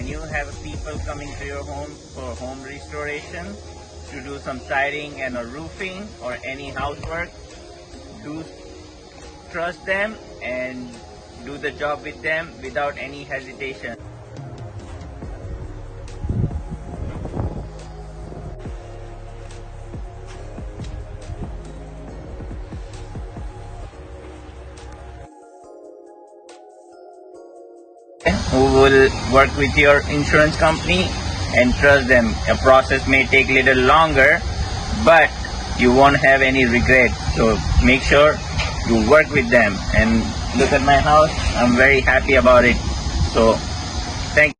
when you have people coming to your home for home restoration, to do some siding and a roofing or any housework, do trust them and do the job with them without any hesitation. Who will work with your insurance company and trust them. A process may take a little longer, but you won't have any regret. So make sure you work with them. And look at my house. I'm very happy about it. So thank you.